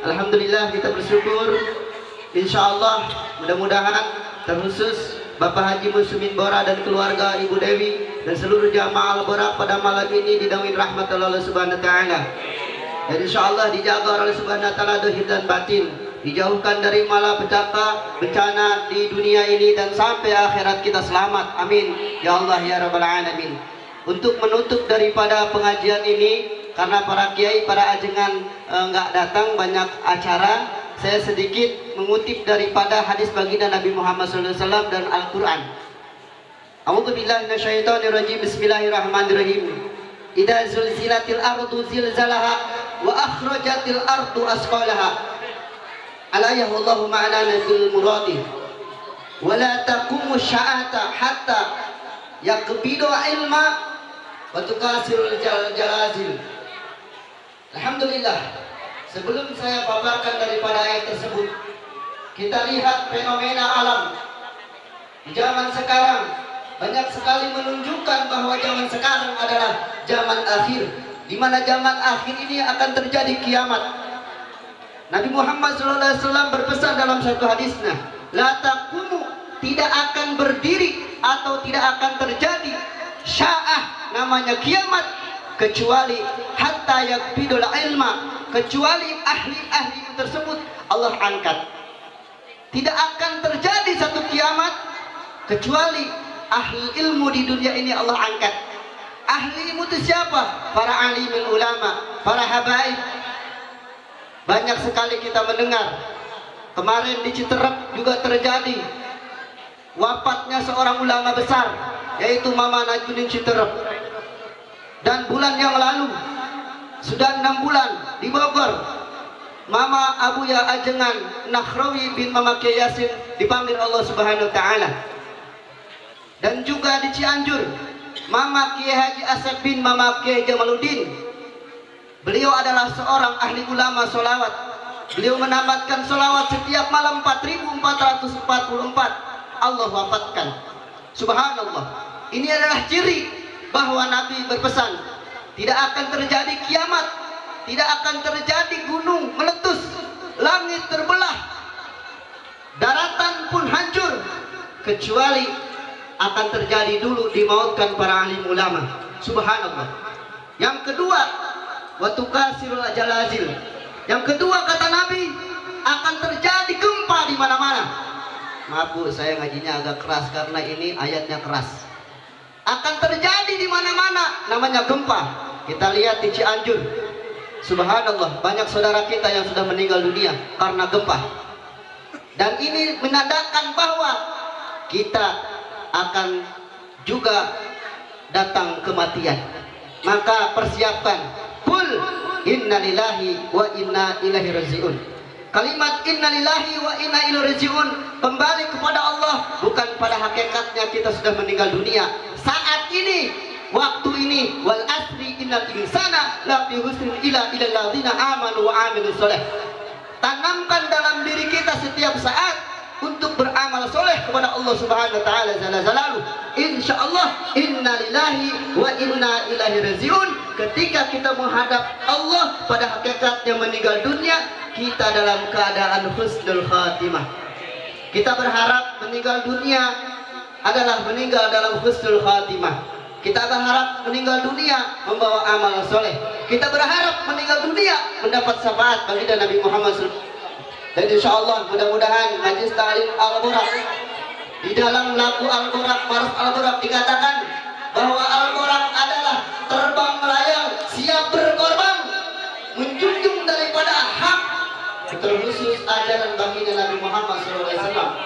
Alhamdulillah kita bersyukur. Insya Allah mudah-mudahan terkhusus Bapak Haji Muslimin Bora dan keluarga Ibu Dewi dan seluruh jamaah Al-Bora pada malam ini dinaungi rahmat Allah Subhanahu wa taala. Dan insya Allah dijaga oleh Subhanahu wa taala dohir dan batin, dijauhkan dari malapetaka bencana di dunia ini dan sampai akhirat kita selamat. Amin ya Allah ya rabbal alamin. Untuk menutup daripada pengajian ini, karena para kiai, para ajengan nggak datang banyak acara, saya sedikit mengutip daripada hadis baginda Nabi Muhammad SAW dan Al-Quran. A'udzubillahi minasyaitonirrajim. Bismillahirrahmanirrahim. Idza zulzilatil ardu zilzalaha wa akhrajatil ardu asqalaha. Ala yahullahu ma'ana nabil muradi. Wa la taqumu sya'ata hatta yaqbidu ilma wa tukasirul jalazil. Alhamdulillah, sebelum saya paparkan daripada ayat tersebut, kita lihat fenomena alam di zaman sekarang banyak sekali menunjukkan bahwa zaman sekarang adalah zaman akhir, di mana zaman akhir ini akan terjadi kiamat. Nabi Muhammad SAW berpesan dalam satu hadisnya, la taqumu, tidak akan berdiri atau tidak akan terjadi sya'ah, namanya kiamat, kecuali hatta yakbidul ilma, kecuali ahli-ahli tersebut Allah angkat. Tidak akan terjadi satu kiamat kecuali ahli ilmu di dunia ini Allah angkat. Ahli ilmu itu siapa? Para alimul ulama, para habaib. Banyak sekali kita mendengar, kemarin di Citerep juga terjadi wafatnya seorang ulama besar, yaitu Mama Najmuddin Citerep. Dan bulan yang lalu, sudah 6 bulan di Bogor, Mama Abuya Ajengan Nakhrawi bin Mama Kiai Yasin dipanggil Allah Subhanahu wa taala. Dan juga di Cianjur, Mama Kiai Haji Asad bin Mama Kiai Jamaluddin. Beliau adalah seorang ahli ulama solawat. Beliau menamatkan solawat setiap malam 4444. Allah wafatkan. Subhanallah. Ini adalah ciri bahwa Nabi berpesan, tidak akan terjadi kiamat, tidak akan terjadi gunung meletus, langit terbelah, daratan pun hancur, kecuali akan terjadi dulu dimautkan para alim ulama. Subhanallah. Yang kedua, wa tukasirul jalazil. Yang kedua kata Nabi, akan terjadi gempa di mana-mana. Maaf Bu, saya ngajinya agak keras karena ini ayatnya keras. Akan terjadi di mana-mana namanya gempa. Kita lihat di Cianjur, subhanallah, banyak saudara kita yang sudah meninggal dunia karena gempa. Dan ini menandakan bahwa kita akan juga datang kematian. Maka persiapkan. Qul innalillahi wa inna ilaihi rajiun. Kalimat innalillahi wa inna ilaihi rajiun kembali kepada Allah, bukan pada hakikatnya kita sudah meninggal dunia. Saat ini, waktu ini, wal asri innal insana lafi husrin illa ilal ladzina amanu wa amilus soleh. Tanamkan dalam diri kita setiap saat untuk beramal soleh kepada Allah Subhanahu wa taala jalla jalaluhu. Insyaallah innalillahi wa inna ilaihi rajiun. Ketika kita menghadap Allah pada hakikatnya meninggal dunia, kita dalam keadaan husnul khatimah. Kita berharap meninggal dunia adalah meninggal dalam husnul khatimah. Kita berharap meninggal dunia membawa amal soleh. Kita berharap meninggal dunia mendapat syafaat baginda Nabi Muhammad SAW. Dan insya Allah mudah-mudahan Majlis Ta'lim Al-Buraq, di dalam lagu Al-Buraq, Mars Al-Buraq dikatakan bahwa Al-Buraq adalah terbang melayang, siap berkorban, menjunjung daripada hak terkhusus ajaran baginda Nabi Muhammad SAW.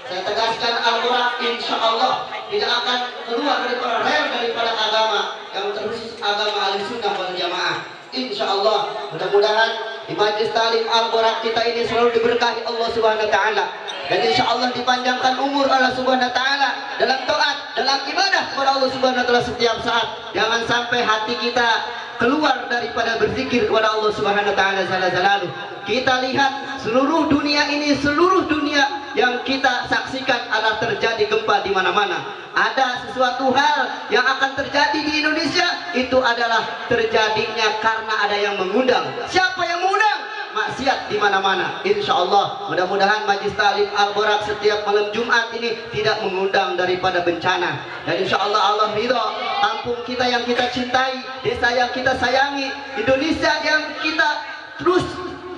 Saya tegaskan Al-Buraq insya Allah tidak akan keluar daripada agama yang terkhusus agama Ahlussunnah wal Jamaah. Insya Allah mudah-mudahan di Majlis Ta'lim Al-Buraq kita ini selalu diberkahi Allah Subhanahu wa taala, dan insya Allah dipanjangkan umur Allah Subhanahu wa taala dalam taat, dalam ibadah kepada Allah Subhanahu wa taala setiap saat. Jangan sampai hati kita keluar daripada berzikir kepada Allah Subhanahu wa taala jalla jalaluhu. Kita lihat seluruh dunia ini, seluruh dunia yang kita saksikan adalah terjadi gempa di mana-mana. Ada sesuatu hal yang akan terjadi di Indonesia, itu adalah terjadinya karena ada yang mengundang. Siapa yang mengundang? maksiat di mana-mana. Insya Allah mudah-mudahan Majlis Ta'lim Al-Borak setiap malam Jumat ini tidak mengundang daripada bencana, dan insya Allah Allah ridho kampung kita yang kita cintai, desa yang kita sayangi, Indonesia yang kita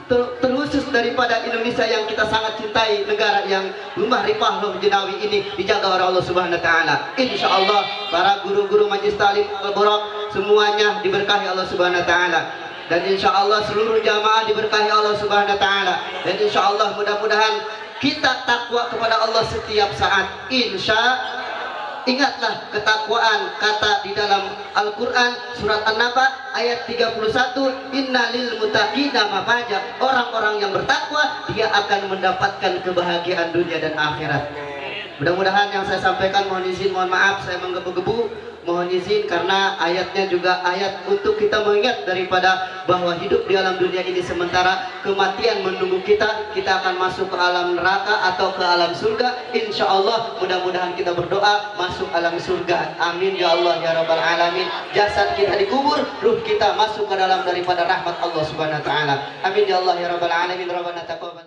terkhusus daripada Indonesia yang kita sangat cintai, negara yang rumah rifah Roh Jenawi ini dijaga oleh Allah Subhanahu wa taala. Insyaallah para guru-guru Majlis Ta'lim Al-Borak semuanya diberkahi Allah Subhanahu wa taala, dan insyaallah seluruh jamaah diberkahi Allah Subhanahu wa taala, dan insyaallah mudah-mudahan kita takwa kepada Allah setiap saat. Ingatlah ketakwaan, kata di dalam Al-Quran surat An-Naba ayat 31, innalil muttaqina mafaza, orang-orang yang bertakwa dia akan mendapatkan kebahagiaan dunia dan akhirat. Mudah-mudahan yang saya sampaikan, mohon izin, mohon maaf saya menggebu-gebu, mohon izin karena ayatnya juga ayat untuk kita mengingat daripada bahwa hidup di alam dunia ini sementara, kematian menunggu kita, kita akan masuk ke alam neraka atau ke alam surga. Insya Allah mudah-mudahan kita berdoa masuk alam surga, amin ya Allah ya Rabbal Alamin. Jasad kita dikubur, ruh kita masuk ke dalam daripada rahmat Allah Subhanahu wa taala, amin ya Allah ya Rabbal Alamin. Rabbana taqabbal